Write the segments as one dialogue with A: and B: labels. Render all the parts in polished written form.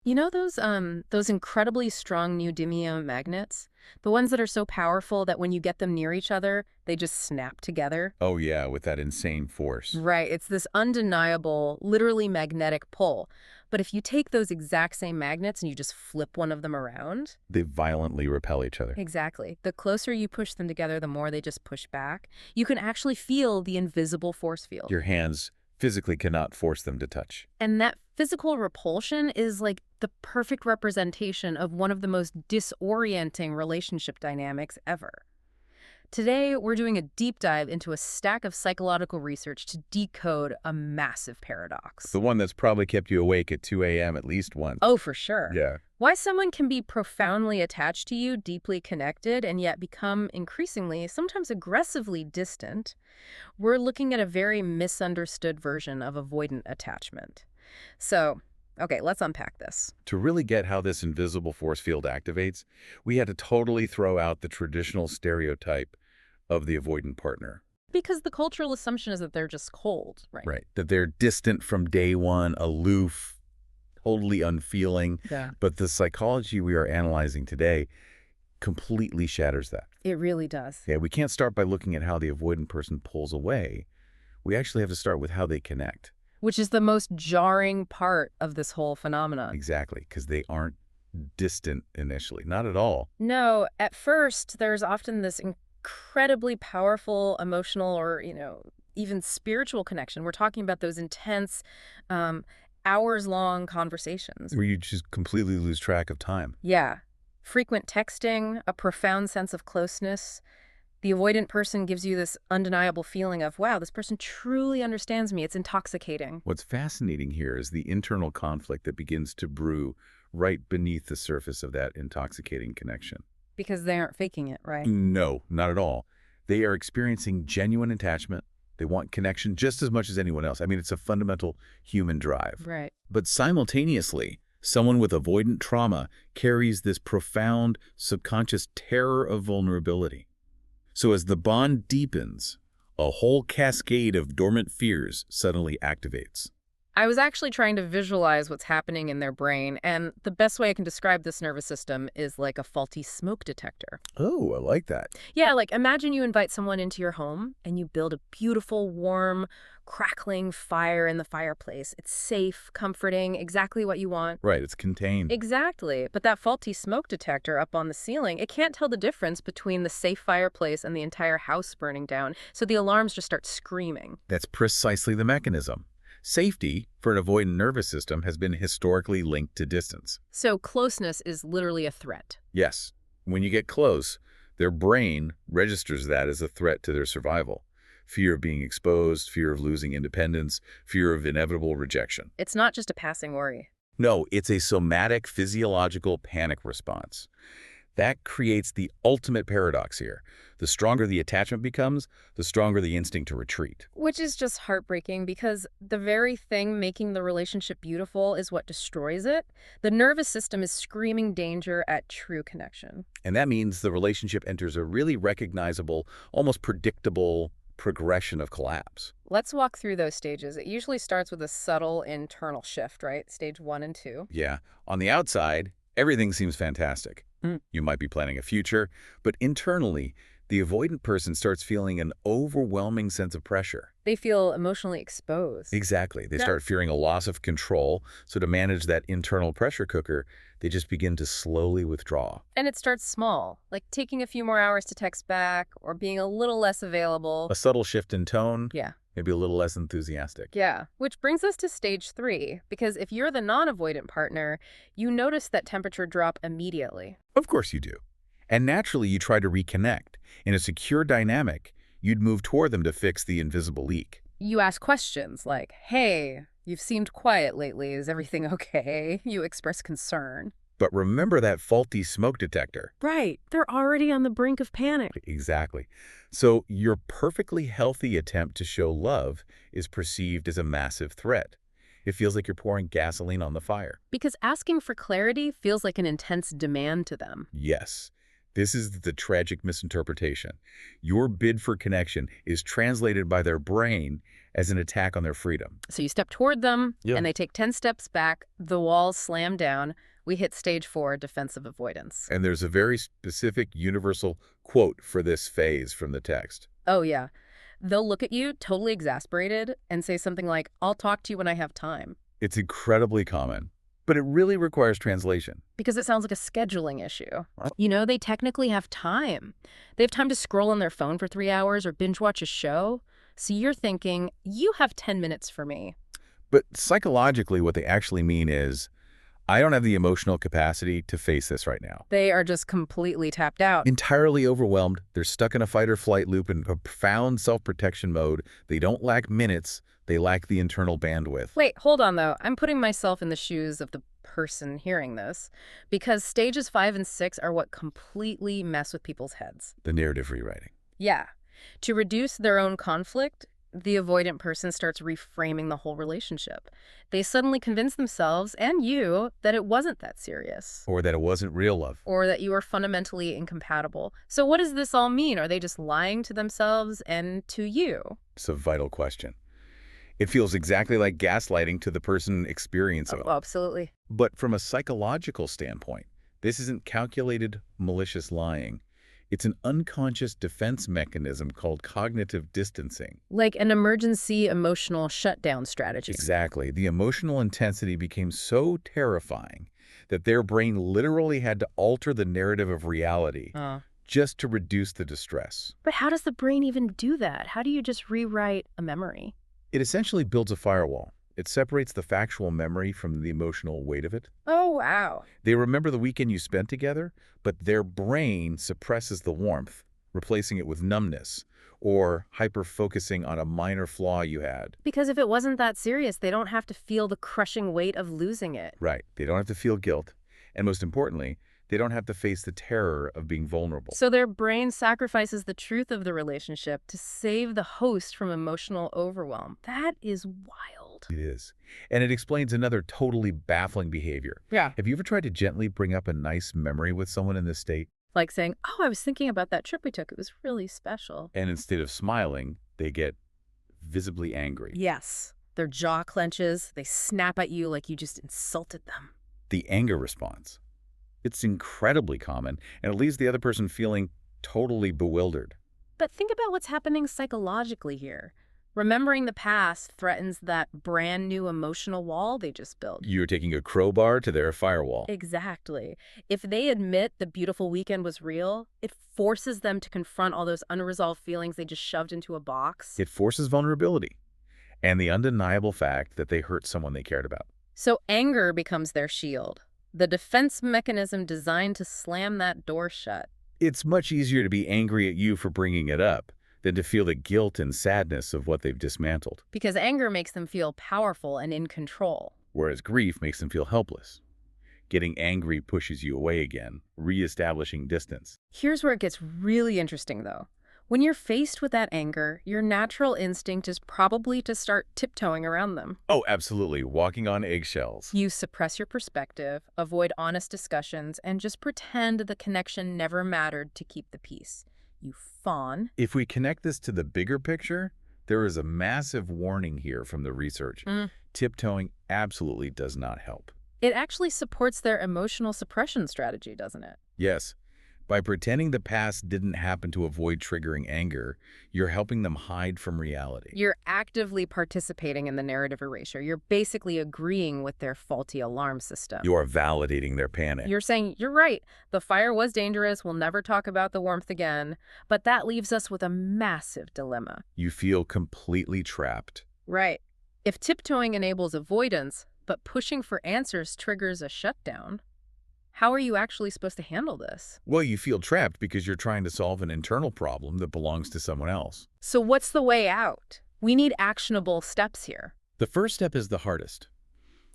A: You know those incredibly strong neodymium magnets? The ones that are so powerful that when you get them near each other, they just snap together?
B: Oh yeah, with that insane force.
A: Right, it's this undeniable, literally magnetic pull. But if you take those exact same magnets and you just flip one of them around,
B: They violently repel each other.
A: exactly, the closer you push them together, the more they just push back. You can actually feel the invisible force field.
B: Your hands physically cannot force them to touch.
A: And that physical repulsion is like the perfect representation of one of the most disorienting relationship dynamics ever. Today, we're doing a deep dive into a stack of psychological research to decode a massive paradox.
B: The one that's probably kept you awake at 2 a.m. at least once.
A: Oh, for sure.
B: Yeah.
A: Why someone can be profoundly attached to you, deeply connected, and yet become increasingly, sometimes aggressively distant. We're looking at a very misunderstood version of avoidant attachment. So, okay, let's unpack this.
B: To really get how this invisible force field activates, we had to totally throw out the traditional stereotype of the avoidant partner.
A: Because the cultural assumption is that they're just cold, right?
B: Right. That they're distant from day one, aloof, totally unfeeling.
A: Yeah.
B: But the psychology we are analyzing today completely shatters that.
A: It really does.
B: Yeah, we can't start by looking at how the avoidant person pulls away. We actually have to start with how they connect.
A: Which is the most jarring part of this whole phenomenon.
B: Exactly, because they aren't distant initially. Not at all.
A: No, at first, there's often this incredibly powerful emotional or, even spiritual connection. We're talking about those intense, hours-long conversations.
B: Where you just completely lose track of time.
A: Yeah. Frequent texting, a profound sense of closeness. The avoidant person gives you this undeniable feeling of, wow, this person truly understands me. It's intoxicating.
B: What's fascinating here is the internal conflict that begins to brew right beneath the surface of that intoxicating connection.
A: Because they aren't faking it, right?
B: No, not at all. They are experiencing genuine attachment. They want connection just as much as anyone else. I mean, it's a fundamental human drive.
A: Right.
B: But simultaneously, someone with avoidant trauma carries this profound subconscious terror of vulnerability. So as the bond deepens, a whole cascade of dormant fears suddenly activates.
A: I was actually trying to visualize what's happening in their brain, and the best way I can describe this nervous system is like a faulty smoke detector.
B: Oh, I like that.
A: Yeah, like imagine you invite someone into your home and you build a beautiful, warm, crackling fire in the fireplace. It's safe, comforting, exactly what you want.
B: Right, it's contained.
A: Exactly. But that faulty smoke detector up on the ceiling, it can't tell the difference between the safe fireplace and the entire house burning down. So the alarms just start screaming.
B: That's precisely the mechanism. Safety for an avoidant nervous system has been historically linked to distance.
A: So closeness is literally a threat.
B: Yes, when you get close, their brain registers that as a threat to their survival. Fear of being exposed, fear of losing independence, fear of inevitable rejection.
A: It's not just a passing worry.
B: No, it's a somatic physiological panic response. That creates the ultimate paradox here. The stronger the attachment becomes, the stronger the instinct to retreat.
A: Which is just heartbreaking because the very thing making the relationship beautiful is what destroys it. The nervous system is screaming danger at true connection.
B: And that means the relationship enters a really recognizable, almost predictable progression of collapse.
A: Let's walk through those stages. It usually starts with a subtle internal shift, right? Stage 1 and 2.
B: Yeah, on the outside, everything seems fantastic.
A: Mm.
B: You might be planning a future, but internally, the avoidant person starts feeling an overwhelming sense of pressure.
A: They feel emotionally exposed.
B: Exactly. They
A: Yeah.
B: start fearing a loss of control. So to manage that internal pressure cooker, they just begin to slowly withdraw.
A: And it starts small, like taking a few more hours to text back or being a little less available.
B: A subtle shift in tone,
A: Yeah.
B: maybe a little less enthusiastic.
A: Yeah, which brings us to stage 3, because if you're the non-avoidant partner, you notice that temperature drop immediately.
B: Of course you do. And naturally, you try to reconnect. In a secure dynamic, you'd move toward them to fix the invisible leak.
A: You ask questions like, hey, you've seemed quiet lately. Is everything okay? You express concern.
B: But remember that faulty smoke detector.
A: Right. They're already on the brink of panic.
B: Exactly. So your perfectly healthy attempt to show love is perceived as a massive threat. It feels like you're pouring gasoline on the fire.
A: Because asking for clarity feels like an intense demand to them.
B: Yes. This is the tragic misinterpretation. Your bid for connection is translated by their brain as an attack on their freedom.
A: So you step toward them,
B: Yeah.
A: and they take 10 steps back, the walls slam down, we hit stage 4, defensive avoidance.
B: And there's a very specific universal quote for this phase from the text.
A: Oh, yeah. They'll look at you, totally exasperated, and say something like, I'll talk to you when I have time.
B: It's incredibly common, but it really requires translation.
A: Because it sounds like a scheduling issue.
B: What?
A: You know, they technically have time. They have time to scroll on their phone for 3 hours or binge watch a show. So you're thinking, you have 10 minutes for me.
B: But psychologically, what they actually mean is, I don't have the emotional capacity to face this right now.
A: They are just completely tapped out.
B: Entirely overwhelmed, they're stuck in a fight-or-flight loop in a profound self-protection mode. They don't lack minutes, they lack the internal bandwidth.
A: Wait, hold on, though. I'm putting myself in the shoes of the person hearing this, because stages 5 and 6 are what completely mess with people's heads.
B: The narrative rewriting.
A: Yeah. To reduce their own conflict, the avoidant person starts reframing the whole relationship. They suddenly convince themselves and you that it wasn't that serious.
B: Or that it wasn't real love.
A: Or that you are fundamentally incompatible. So what does this all mean? Are they just lying to themselves and to you?
B: It's a vital question. It feels exactly like gaslighting to the person experiencing it.
A: Oh, absolutely.
B: But from a psychological standpoint, this isn't calculated, malicious lying. It's an unconscious defense mechanism called cognitive distancing.
A: Like an emergency emotional shutdown strategy.
B: Exactly. The emotional intensity became so terrifying that their brain literally had to alter the narrative of reality just to reduce the distress.
A: But how does the brain even do that? How do you just rewrite a memory?
B: It essentially builds a firewall. It separates the factual memory from the emotional weight of it.
A: Oh, wow.
B: They remember the weekend you spent together, but their brain suppresses the warmth, replacing it with numbness, or hyper-focusing on a minor flaw you had.
A: Because if it wasn't that serious, they don't have to feel the crushing weight of losing it.
B: Right. They don't have to feel guilt. And most importantly, they don't have to face the terror of being vulnerable.
A: So their brain sacrifices the truth of the relationship to save the host from emotional overwhelm. That is wild.
B: It is. And it explains another totally baffling behavior.
A: Yeah.
B: Have you ever tried to gently bring up a nice memory with someone in this state?
A: Like saying, oh, I was thinking about that trip we took. It was really special.
B: And instead of smiling, they get visibly angry.
A: Yes. Their jaw clenches. They snap at you like you just insulted them.
B: The anger response. It's incredibly common, and it leaves the other person feeling totally bewildered.
A: But think about what's happening psychologically here. Remembering the past threatens that brand new emotional wall they just built.
B: You're taking a crowbar to their firewall.
A: Exactly. If they admit the beautiful weekend was real, it forces them to confront all those unresolved feelings they just shoved into a box.
B: It forces vulnerability and the undeniable fact that they hurt someone they cared about.
A: So anger becomes their shield, the defense mechanism designed to slam that door shut.
B: It's much easier to be angry at you for bringing it up than to feel the guilt and sadness of what they've dismantled.
A: Because anger makes them feel powerful and in control.
B: Whereas grief makes them feel helpless. Getting angry pushes you away again, reestablishing distance.
A: Here's where it gets really interesting, though. When you're faced with that anger, your natural instinct is probably to start tiptoeing around them.
B: Oh, absolutely. Walking on eggshells.
A: You suppress your perspective, avoid honest discussions, and just pretend the connection never mattered to keep the peace. You fawn.
B: If we connect this to the bigger picture, there is a massive warning here from the research. Tiptoeing absolutely does not help.
A: It actually supports their emotional suppression strategy, doesn't it?
B: Yes. By pretending the past didn't happen to avoid triggering anger, you're helping them hide from reality.
A: You're actively participating in the narrative erasure. You're basically agreeing with their faulty alarm system.
B: You are validating their panic.
A: You're saying, you're right, the fire was dangerous, we'll never talk about the warmth again. But that leaves us with a massive dilemma.
B: You feel completely trapped.
A: Right. If tiptoeing enables avoidance, but pushing for answers triggers a shutdown, how are you actually supposed to handle this?
B: Well, you feel trapped because you're trying to solve an internal problem that belongs to someone else.
A: So what's the way out? We need actionable steps here.
B: The first step is the hardest.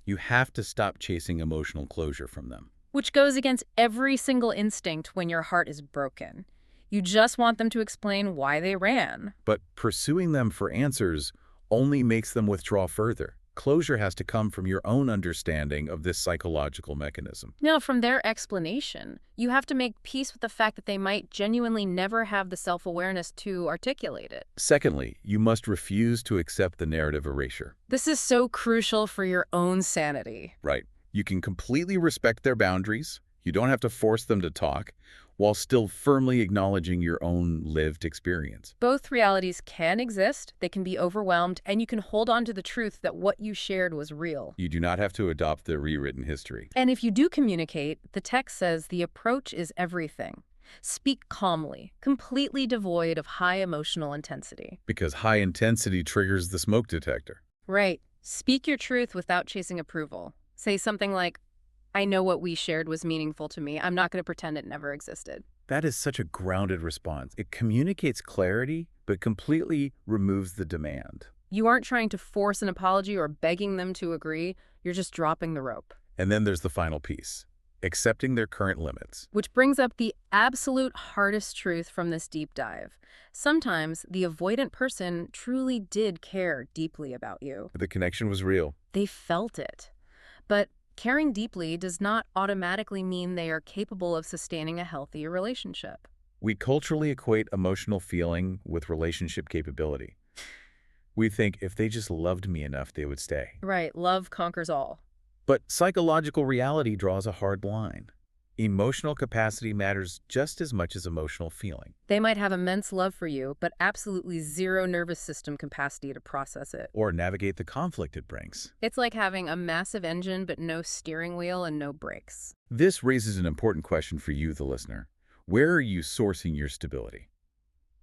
B: You have to stop chasing emotional closure from them.
A: Which goes against every single instinct when your heart is broken. You just want them to explain why they ran.
B: But pursuing them for answers only makes them withdraw further. Closure has to come from your own understanding of this psychological mechanism.
A: Now, from their explanation, you have to make peace with the fact that they might genuinely never have the self-awareness to articulate it.
B: Secondly, you must refuse to accept the narrative erasure.
A: This is so crucial for your own sanity.
B: Right. You can completely respect their boundaries. You don't have to force them to talk, while still firmly acknowledging your own lived experience.
A: Both realities can exist, they can be overwhelmed, and you can hold on to the truth that what you shared was real.
B: You do not have to adopt the rewritten history.
A: And if you do communicate, the text says the approach is everything. Speak calmly, completely devoid of high emotional intensity.
B: Because high intensity triggers the smoke detector.
A: Right. Speak your truth without chasing approval. Say something like, I know what we shared was meaningful to me. I'm not going to pretend it never existed.
B: That is such a grounded response. It communicates clarity, but completely removes the demand.
A: You aren't trying to force an apology or begging them to agree. You're just dropping the rope.
B: And then there's the final piece, accepting their current limits.
A: Which brings up the absolute hardest truth from this deep dive. Sometimes the avoidant person truly did care deeply about you.
B: The connection was real.
A: They felt it. But caring deeply does not automatically mean they are capable of sustaining a healthy relationship.
B: We culturally equate emotional feeling with relationship capability. We think if they just loved me enough, they would stay.
A: Right, love conquers all.
B: But psychological reality draws a hard line. Emotional capacity matters just as much as emotional feeling.
A: They might have immense love for you, but absolutely zero nervous system capacity to process it.
B: Or navigate the conflict it brings.
A: It's like having a massive engine but no steering wheel and no brakes.
B: This raises an important question for you, the listener. Where are you sourcing your stability?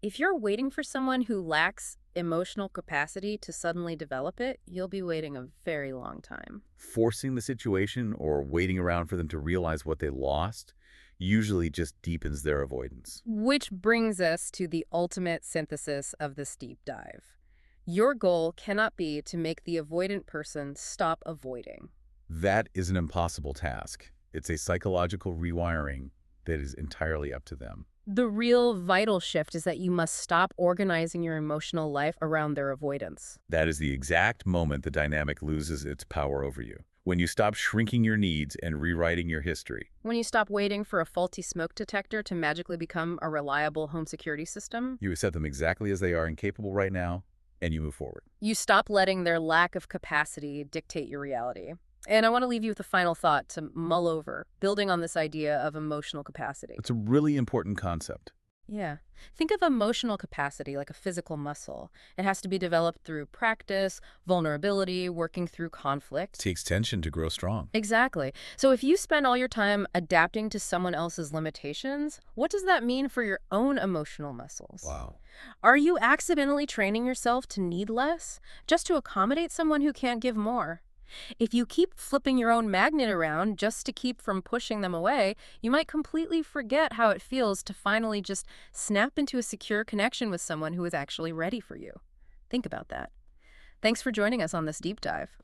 A: If you're waiting for someone who lacks emotional capacity to suddenly develop it, you'll be waiting a very long time.
B: Forcing the situation or waiting around for them to realize what they lost usually just deepens their avoidance.
A: Which brings us to the ultimate synthesis of this deep dive. Your goal cannot be to make the avoidant person stop avoiding.
B: That is an impossible task. It's a psychological rewiring that is entirely up to them.
A: The real vital shift is that you must stop organizing your emotional life around their avoidance.
B: That is the exact moment the dynamic loses its power over you. When you stop shrinking your needs and rewriting your history.
A: When you stop waiting for a faulty smoke detector to magically become a reliable home security system.
B: You accept them exactly as they are, incapable right now, and you move forward.
A: You stop letting their lack of capacity dictate your reality. And I want to leave you with a final thought to mull over, building on this idea of emotional capacity.
B: It's a really important concept.
A: Yeah. Think of emotional capacity like a physical muscle. It has to be developed through practice, vulnerability, working through conflict.
B: It takes tension to grow strong.
A: Exactly. So if you spend all your time adapting to someone else's limitations, what does that mean for your own emotional muscles?
B: Wow.
A: Are you accidentally training yourself to need less, just to accommodate someone who can't give more? If you keep flipping your own magnet around just to keep from pushing them away, you might completely forget how it feels to finally just snap into a secure connection with someone who is actually ready for you. Think about that. Thanks for joining us on this deep dive.